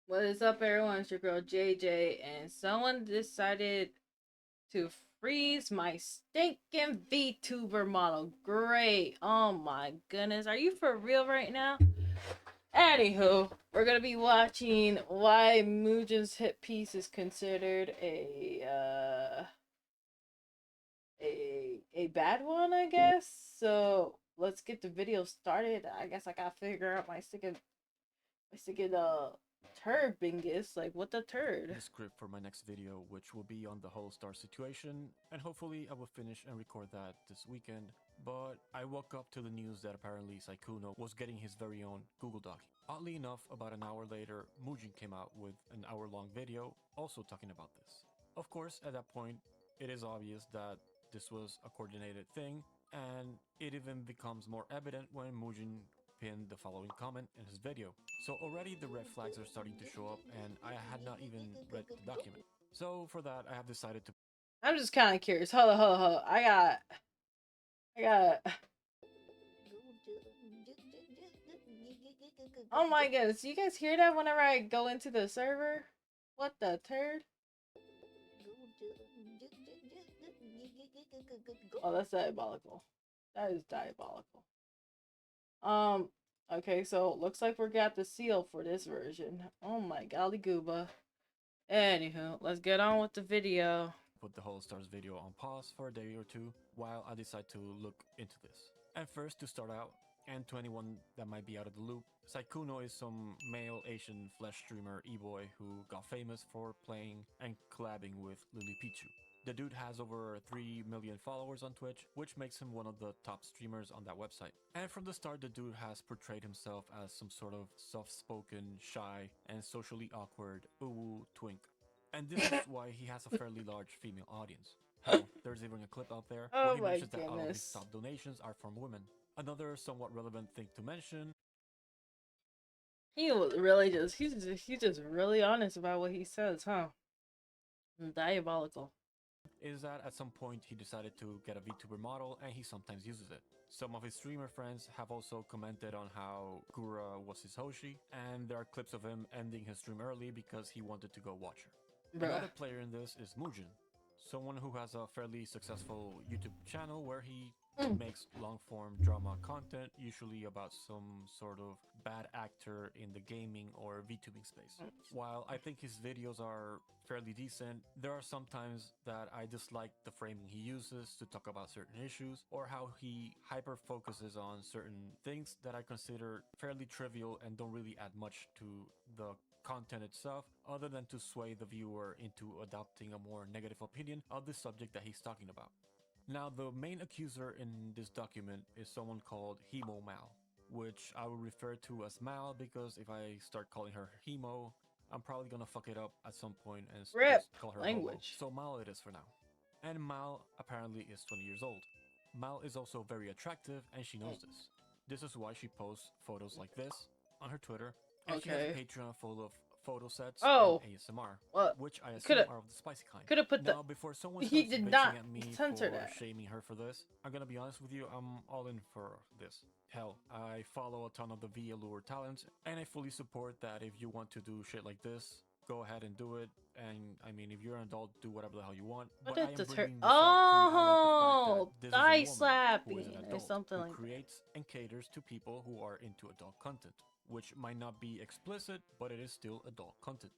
What is up, everyone? It's your girl JJ, and someone decided to freeze my stinking Vtuber model. Great. Oh my goodness. Are you for real right now? Anywho, we're gonna be watching why Mujin's hit piece is considered a bad one, I guess. So let's get the video started. I guess I gotta figure out my sticking turd bingus. Like, what the turd? The script for my next video, which will be on the whole star situation, and hopefully I will finish and record that this weekend. But I woke up to the news that apparently Sykkuno was getting his very own Google Doc. Oddly enough, about an hour later, Mujin came out with an hour-long video also talking about this. Of course, at that point, it is obvious that this was a coordinated thing, and it even becomes more evident when Mujin pinned the following comment in his video. So already the red flags are starting to show up, and I had not even read the document. So for that, I have decided to. I'm just kind of curious. Hold on, hold on, hold on. I got. Oh my goodness, you guys hear that whenever I go into the server? What the turd? Oh, that's diabolical. That is diabolical. Okay, so looks like we got the seal for this version. Oh my golly gooba. Anywho, let's get on with the video. Put the whole stars video on pause for a day or two while I decide to look into this. And first, to start out, and to anyone that might be out of the loop, Sykkuno is some male Asian flesh streamer e-boy who got famous for playing and collabing with Lily Pichu. The dude has over 3 million followers on Twitch, which makes him one of the top streamers on that website. And from the start, the dude has portrayed himself as some sort of soft-spoken, shy, and socially awkward ooh twink. And this is why he has a fairly large female audience. Hell, there's even a clip out there where Oh he my mentions that all of his goodness. top donations are from women. Another somewhat relevant thing to mention He really he's just really honest about what he says, huh? Diabolical. is that at some point he decided to get a VTuber model and he sometimes uses it. Some of his streamer friends have also commented on how Cora was his Hoshi, and there are clips of him ending his stream early because he wanted to go watch her. Bruh. Another player in this is Mujin, someone who has a fairly successful YouTube channel where he makes long form drama content, usually about some sort of bad actor in the gaming or VTubing space. While I think his videos are fairly decent, there are some times that I dislike the framing he uses to talk about certain issues, or how he hyper focuses on certain things that I consider fairly trivial and don't really add much to the content itself, other than to sway the viewer into adopting a more negative opinion of the subject that he's talking about. Now, the main accuser in this document is someone called Himo Mal, which I will refer to as Mal because if I start calling her Himo, I'm probably gonna fuck it up at some point and Rip just call her Momo. language. So Mal it is for now. And Mal apparently is 20 years old. Mal is also very attractive and she knows this. This is why she posts photos like this on her Twitter, and she has a Okay. Patreon full of photo sets and Oh, ASMR, what? which I Could assume have are of the spicy kind. could have put the. Now, before someone He starts did bitching not at me censor for that. shaming her for this, I'm gonna be honest with you, I'm all in for this. Hell, I follow a ton of the V-Allure talents, and I fully support that if you want to do shit like this, go ahead and do it. And I mean, if you're an adult, do whatever the hell you want. What But I did am the turd? bringing this up to highlight the fact that Oh, this is a thigh woman who is an slapping or adult something who like that. creates and caters to people who are into adult content, which might not be explicit, but it is still adult content.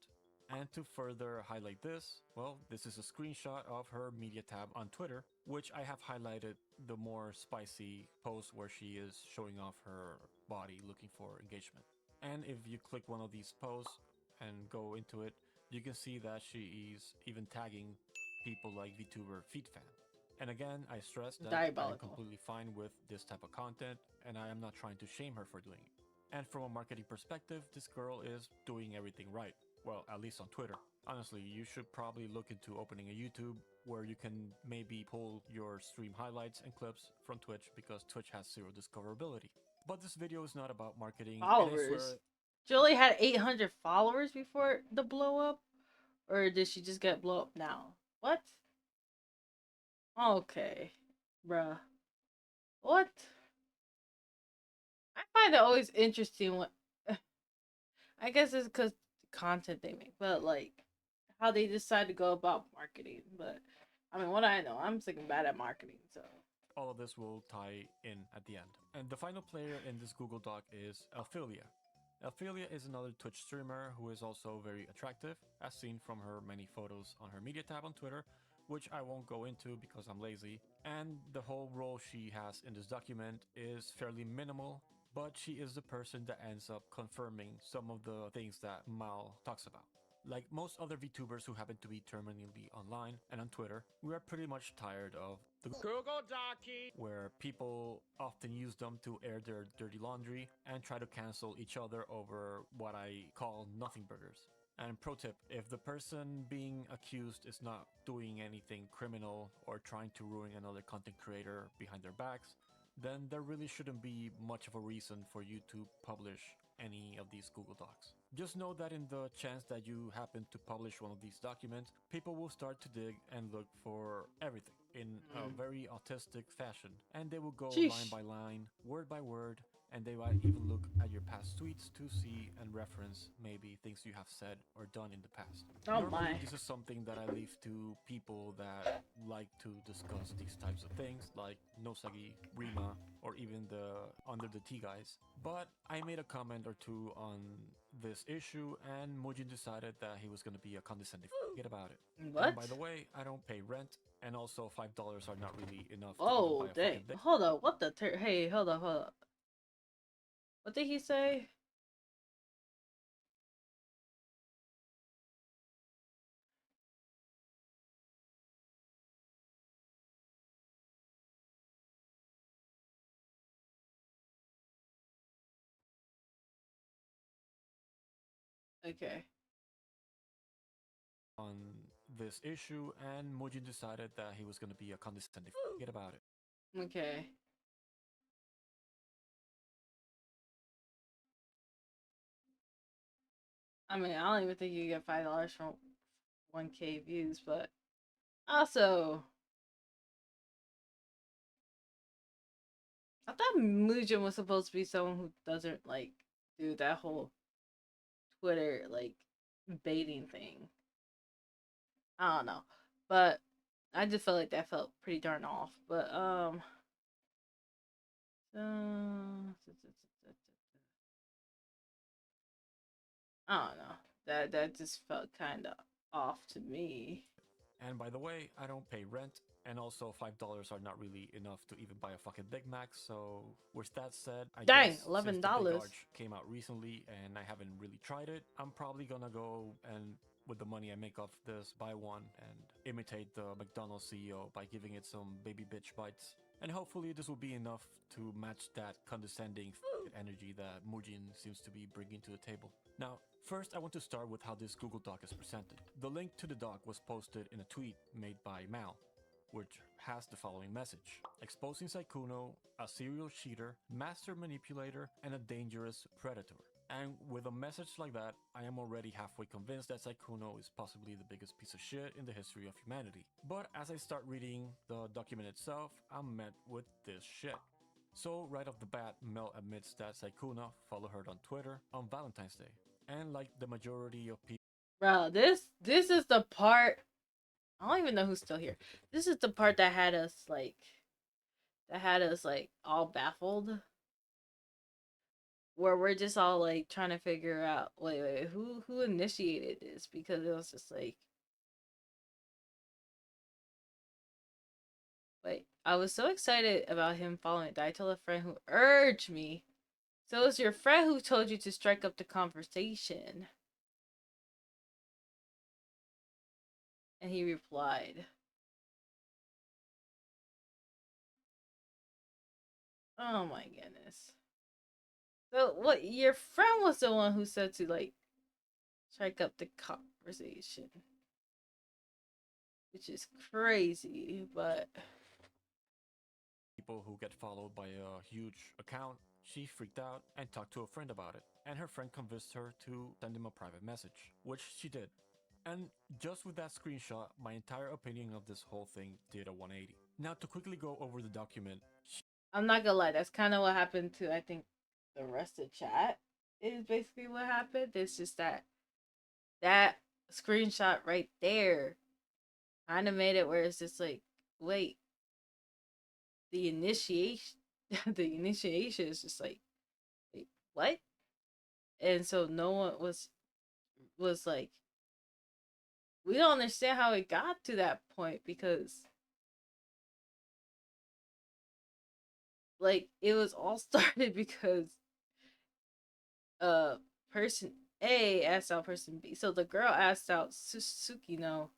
And to further highlight this, well, this is a screenshot of her media tab on Twitter, which I have highlighted the more spicy post where she is showing off her body looking for engagement. And if you click one of these posts and go into it, you can see that she is even tagging people like VTuber FeedFan. And again, I stress that I am Diabolical. completely fine with this type of content and I am not trying to shame her for doing it. And from a marketing perspective, this girl is doing everything right. Well, at least on Twitter. Honestly, you should probably look into opening a YouTube where you can maybe pull your stream highlights and clips from Twitch because Twitch has zero discoverability. But this video is not about marketing, and I Followers. swear. Julie had 800 followers before the blow up, or did she just get blow up now? What? Okay, bruh. What? I find it always interesting when I guess it's content they make, but like how they decide to go about marketing. But I mean, what I know, I'm freaking bad at marketing, so. All of this will tie in at the end. And the final player in this Google Doc is Ophelia. Ophelia is another Twitch streamer who is also very attractive, as seen from her many photos on her media tab on Twitter, which I won't go into because I'm lazy. And the whole role she has in this document is fairly minimal, but she is the person that ends up confirming some of the things that Mal talks about. Like most other VTubers who happen to be terminally online and on Twitter, we are pretty much tired of the Google Docky, where people often use them to air their dirty laundry and try to cancel each other over what I call nothing burgers. And pro tip, if the person being accused is not doing anything criminal or trying to ruin another content creator behind their backs, then there really shouldn't be much of a reason for you to publish any of these Google Docs. Just know that in the chance that you happen to publish one of these documents, people will start to dig and look for everything in a very autistic fashion. And they will go line by line, word by word, and they might even look at your past tweets to see and reference maybe things you have said or done in the past. Oh Normally, my. this is something that I leave to people that like to discuss these types of things, like Nosagi, Rima, or even the Under the Tea guys. But I made a comment or two on this issue, and Mujin decided that he was going to be a condescending forget about it. What? And by the way, I don't pay rent, and also $5 are not really enough to even Oh buy a dang! fucking dick. Hold up, what the? Hey, hold up, hold up. What did he say? Okay. On this issue, and Mujin decided that he was going to be a condescending forget about it. Okay. I mean, I don't even think you get $5 from 1K views, but also, I thought Mujin was supposed to be someone who doesn't like do that whole Twitter like baiting thing. I don't know, but I just felt like that felt pretty darn off. But I don't know. That just felt kind of off to me. And by the way, I don't pay rent, and also $5 are not really enough to even buy a fucking Big Mac. So with that said, I Dang, guess since the Big $11. Arch came out recently and I haven't really tried it, I'm probably gonna go and with the money I make off this, buy one and imitate the McDonald's CEO by giving it some baby bitch bites. And hopefully this will be enough to match that condescending energy that Mujin seems to be bringing to the table. Now, first I want to start with how this Google Doc is presented. The link to the doc was posted in a tweet made by Mal, which has the following message: exposing Sykkuno, a serial cheater, master manipulator, and a dangerous predator. And with a message like that, I am already halfway convinced that Sykkuno is possibly the biggest piece of shit in the history of humanity. But as I start reading the document itself, I'm met with this shit. So right off the bat, Mel admits that Sykkuno followed her on Twitter on Valentine's Day. And like the majority of people, Bro, this is the part. I don't even know who's still here. This is the part that had us like all baffled, where we're just all like trying to figure out wait who initiated this, because it was just like, wait, I was so excited about him following it that I told a friend who urged me. So it was your friend who told you to strike up the conversation. And he replied, oh my goodness. So what, your friend was the one who said to like strike up the conversation, which is crazy, but people who get followed by a huge account, she freaked out and talked to a friend about it. And her friend convinced her to send him a private message, which she did. And just with that screenshot, my entire opinion of this whole thing did a 180. Now to quickly go over the document, I'm not gonna lie, that's kind of what happened to, I think, the rest of chat is basically what happened. It's just that that screenshot right there kind of made it where it's just like, wait, the initiation, the initiation is just like, wait, what? And so no one was like, we don't understand how it got to that point because like it was all started because uh person A asked out person B. So the girl asked out Sukino,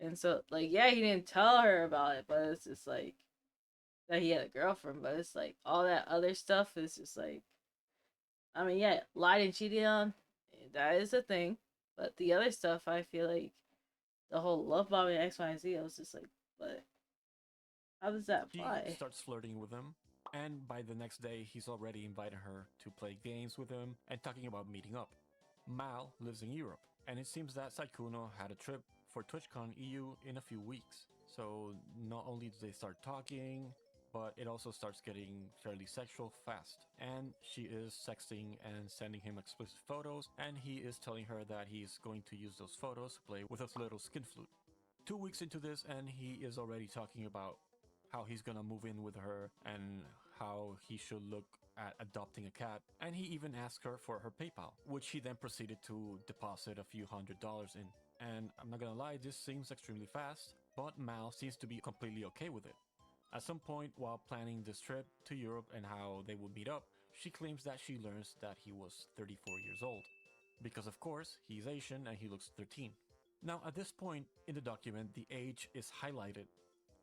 and so like yeah, he didn't tell her about it, but it's just like that he had a girlfriend. But it's like all that other stuff is just like, I mean, yeah, lied and cheated on, that is a thing. But the other stuff, I feel like the whole love bombing X, Y, and Z, I was just like, but how does that She apply? starts flirting with him, and by the next day, he's already inviting her to play games with him and talking about meeting up. Mal lives in Europe, and it seems that Sykkuno had a trip for TwitchCon EU in a few weeks. So not only do they start talking, but it also starts getting fairly sexual fast. And she is sexting and sending him explicit photos, and he is telling her that he's going to use those photos to play with his little skin flute. 2 weeks into this, and he is already talking about how he's gonna move in with her and how he should look at adopting a cat, and he even asked her for her PayPal, which he then proceeded to deposit a few $100s in. And I'm not gonna lie, this seems extremely fast, but Mal seems to be completely okay with it. At some point, while planning this trip to Europe and how they would meet up, she claims that she learns that he was 34 years old. Because, of course, he's Asian and he looks 13. Now, at this point in the document, the age is highlighted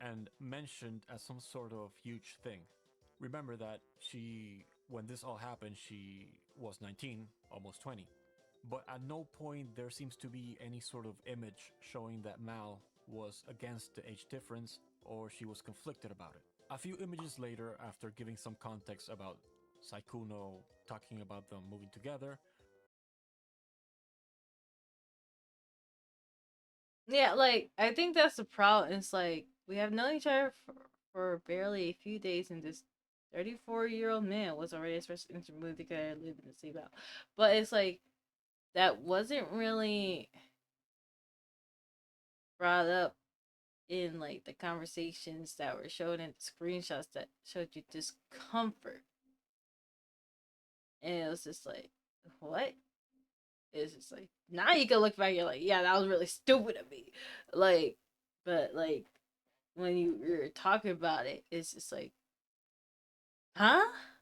and mentioned as some sort of huge thing. Remember that when this all happened, she was 19, almost 20. But at no point there seems to be any sort of image showing that Mal was against the age difference or she was conflicted about it. A few images later, after giving some context about Sykkuno talking about them moving together, Yeah, like I think that's the problem. It's like we have known each other for barely a few days, and this 34-year-old man was already expressed to move together and live in the same house. But it's like that wasn't really brought up in like the conversations that were shown in the screenshots that showed you discomfort. And it was just like, what? It's just like now you can look back, you're like, yeah, that was really stupid of me. Like, but like when you're talking about it, it's just like, huh?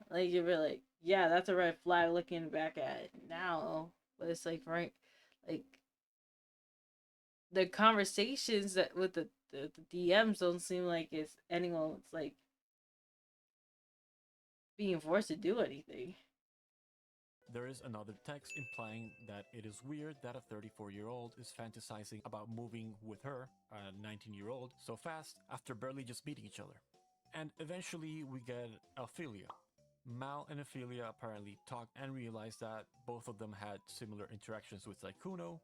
Like you're like, yeah, that's a red flag looking back at it now. But it's like right, like the conversations that with the DMs don't seem like it's anyone's like being forced to do anything. there is another text implying that it is weird that a 34-year-old is fantasizing about moving with her, a 19-year-old, so fast after barely just meeting each other. And eventually we get Ophelia. Mal and Ophelia apparently talked and realized that both of them had similar interactions with Sykkuno,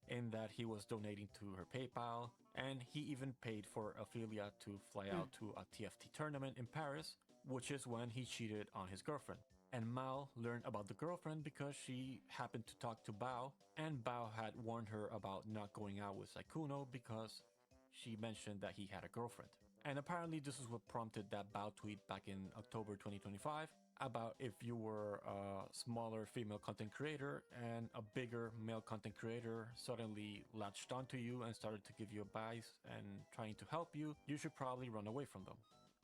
in that he was donating to her PayPal, and he even paid for Ophelia to fly out to a TFT tournament in Paris, which is when he cheated on his girlfriend. And Mal learned about the girlfriend because she happened to talk to Bao, and Bao had warned her about not going out with Sykkuno because she mentioned that he had a girlfriend. And apparently this is what prompted that Bao tweet back in October 2025 about if you were a smaller female content creator and a bigger male content creator suddenly latched onto you and started to give you advice and trying to help you, you should probably run away from them.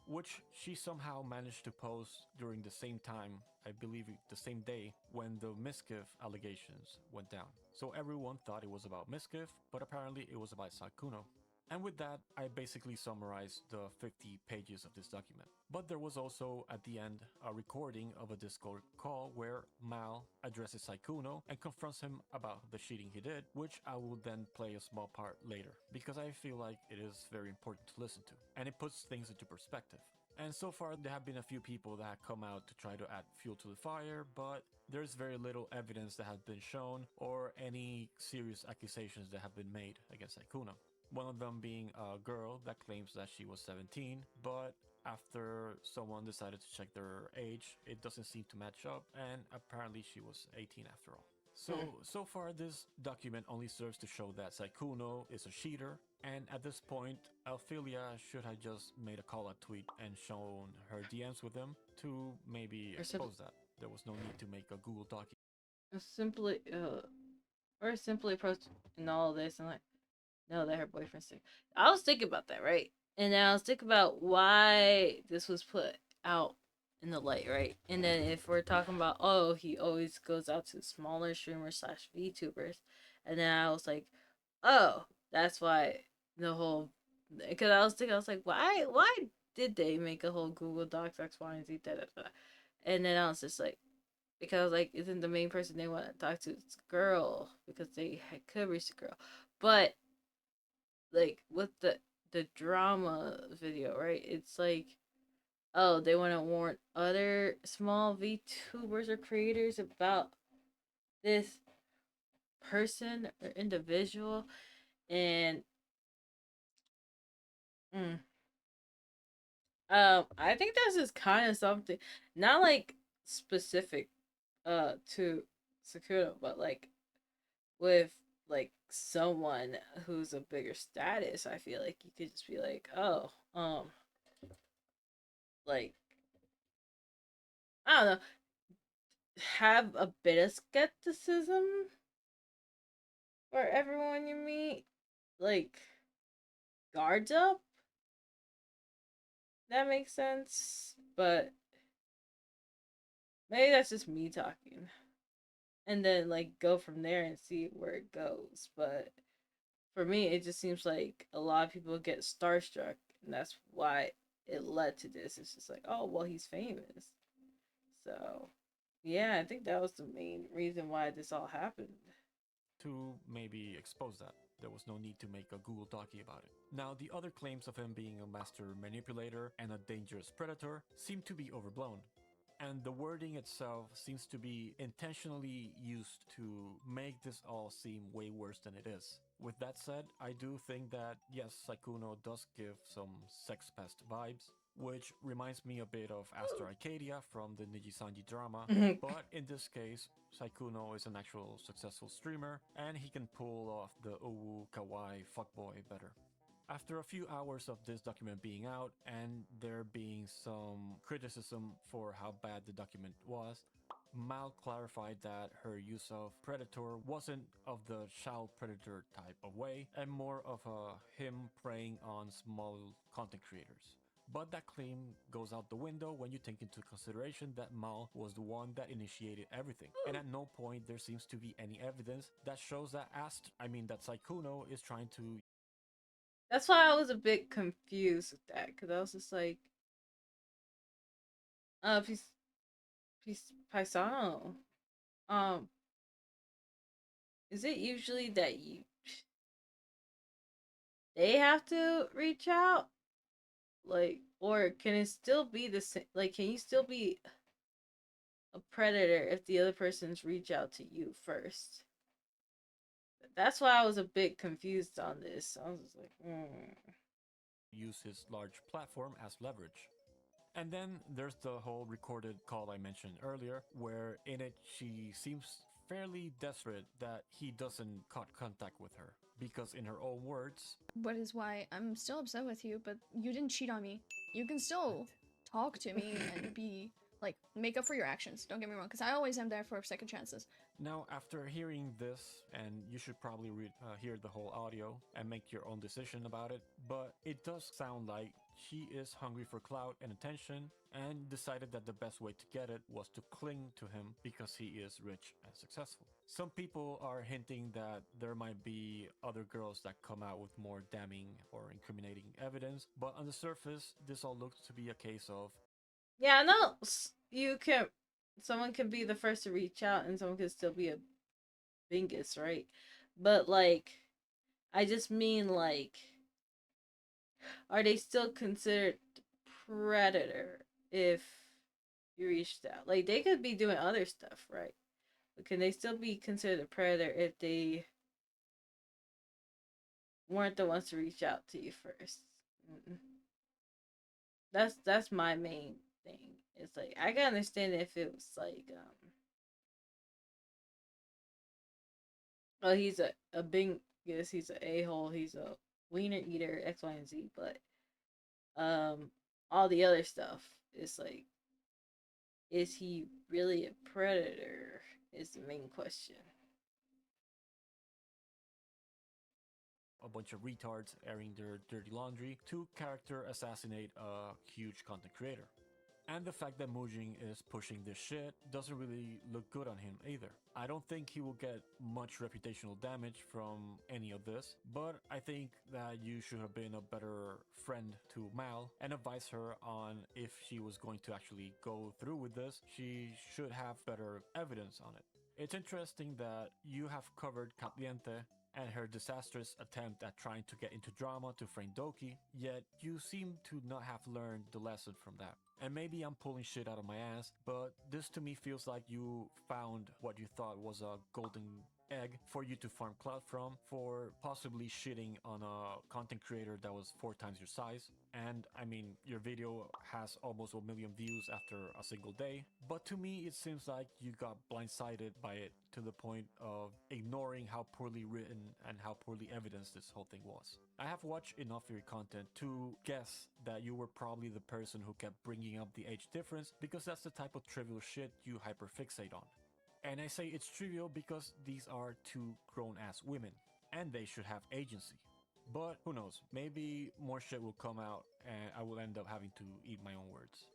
Which she somehow managed to post during the same time, I believe the same day, when the Miskiff allegations went down. So everyone thought it was about Miskiff, but apparently it was about Sykkuno. And with that, I basically summarized the 50 pages of this document. But there was also, at the end, a recording of a Discord call where Mal addresses Sykkuno and confronts him about the cheating he did, which I will then play a small part later, because I feel like it is very important to listen to, and it puts things into perspective. And so far, there have been a few people that have come out to try to add fuel to the fire, but there's very little evidence that has been shown or any serious accusations that have been made against Sykkuno. One of them being a girl that claims that she was 17, but after someone decided to check their age, it doesn't seem to match up, and apparently she was 18 after all. So far, this document only serves to show that Sykkuno is a cheater, and at this point, Ophelia should have just made a call-out tweet and shown her DMs with him to maybe Or simply, expose that. There was no need to make a Google Doc. simply, or simply approaching all of this and like, know that her boyfriend's sick. I was thinking about that, right? And then I was thinking about why this was put out in the light, right? And then if we're talking about, oh, he always goes out to smaller streamers slash VTubers, and then I was like, oh, that's why the whole, because I was thinking, I was like, why did they make a whole Google Docs X, Y, and Z, da da da, and then I was just like, because like, isn't the main person they want to talk to this girl because they could reach the girl, but like with the drama video, right? It's like, oh, they want to warn other small VTubers or creators about this person or individual, and mm, I think this is kind of something not like specific to Sykkuno, but like with like someone who's a bigger status, I feel like you could just be like, oh, like I don't know, have a bit of skepticism for everyone you meet, like guards up. That makes sense, but maybe that's just me talking, and then like go from there and see where it goes. But for me, it just seems like a lot of people get starstruck, and that's why it led to this. It's just like, oh well, he's famous, so yeah, I think that was the main reason why this all happened. To maybe expose that. There was no need to make a Google Docie about it. Now, the other claims of him being a master manipulator and a dangerous predator seem to be overblown. And the wording itself seems to be intentionally used to make this all seem way worse than it is. With that said, I do think that, yes, Sykkuno does give some sex pest vibes, which reminds me a bit of Aster Arcadia from the Nijisanji drama, but in this case, Sykkuno is an actual successful streamer, and he can pull off the Owu Kawaii fuckboy better. After a few hours of this document being out and there being some criticism for how bad the document was, Mal clarified that her use of predator wasn't of the child predator type of way and more of a him preying on small content creators. But that claim goes out the window when you take into consideration that Mal was the one that initiated everything. And at no point there seems to be any evidence that shows that that Sykkuno is trying to. That's why I was a bit confused with that, because I was just like, peace, peace, paisano. Um, is it usually that they have to reach out, like, or can it still be the same? Like, can you still be a predator if the other person's reach out to you first? That's why I was a bit confused on this. I was just like, Use his large platform as leverage. And then there's the whole recorded call I mentioned earlier, where in it she seems fairly desperate that he doesn't cut contact with her. Because in her own words, But is why I'm still upset with you, but you didn't cheat on me. You can still talk to me and be like, make up for your actions. Don't get me wrong, because I always am there for second chances. now after hearing this, and you should probably hear the whole audio and make your own decision about it, but it does sound like she is hungry for clout and attention and decided that the best way to get it was to cling to him because he is rich and successful. Some people are hinting that there might be other girls that come out with more damning or incriminating evidence, but on the surface, this all looks to be a case of. yeah, I know you can. Someone can be the first to reach out, and someone can still be a bingus, right? But like, I just mean like, are they still considered predator if you reached out? Like, they could be doing other stuff, right? But can they still be considered a predator if they weren't the ones to reach out to you first? Mm. That's my main thing. It's like I can understand if it was like Well, he's a big, yes, he's a a-hole. He's a wiener eater, X, Y, and Z. But all the other stuff is like, is he really a predator? Is the main question. A bunch of retards airing their dirty laundry to character assassinate a huge content creator. And the fact that Mujin is pushing this shit doesn't really look good on him either. I don't think he will get much reputational damage from any of this, but I think that you should have been a better friend to Mal and advise her on if she was going to actually go through with this. She should have better evidence on it. It's interesting that you have covered Caliente and her disastrous attempt at trying to get into drama to frame Doki, yet you seem to not have learned the lesson from that. And maybe I'm pulling shit out of my ass, but this to me feels like you found what you thought was a golden egg for you to farm clout from, for possibly shitting on a content creator that was 4 times your size. And I mean, your video has almost 1 million views after a single day, but to me it seems like you got blindsided by it to the point of ignoring how poorly written and how poorly evidenced this whole thing was. I have watched enough of your content to guess that you were probably the person who kept bringing up the age difference because that's the type of trivial shit you hyperfixate on. And I say it's trivial because these are 2 grown-ass women, and they should have agency. But who knows, maybe more shit will come out and I will end up having to eat my own words.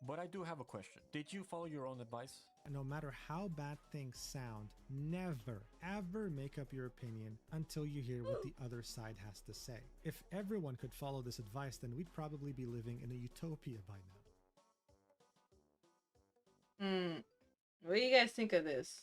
But I do have a question. Did you follow your own advice? No matter how bad things sound, never, ever make up your opinion until you hear what the other side has to say. If everyone could follow this advice, then we'd probably be living in a utopia by now. What do you guys think of this?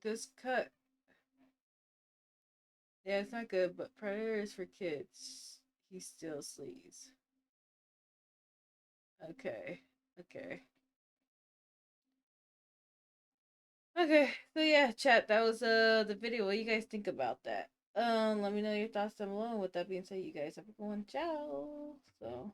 This cut. Yeah, it's not good, but Predator is for kids. He still sleaze. Okay. Okay. Okay. So yeah, chat, that was the video. What do you guys think about that? Let me know your thoughts down below. And with that being said, you guys have a good one. Ciao. So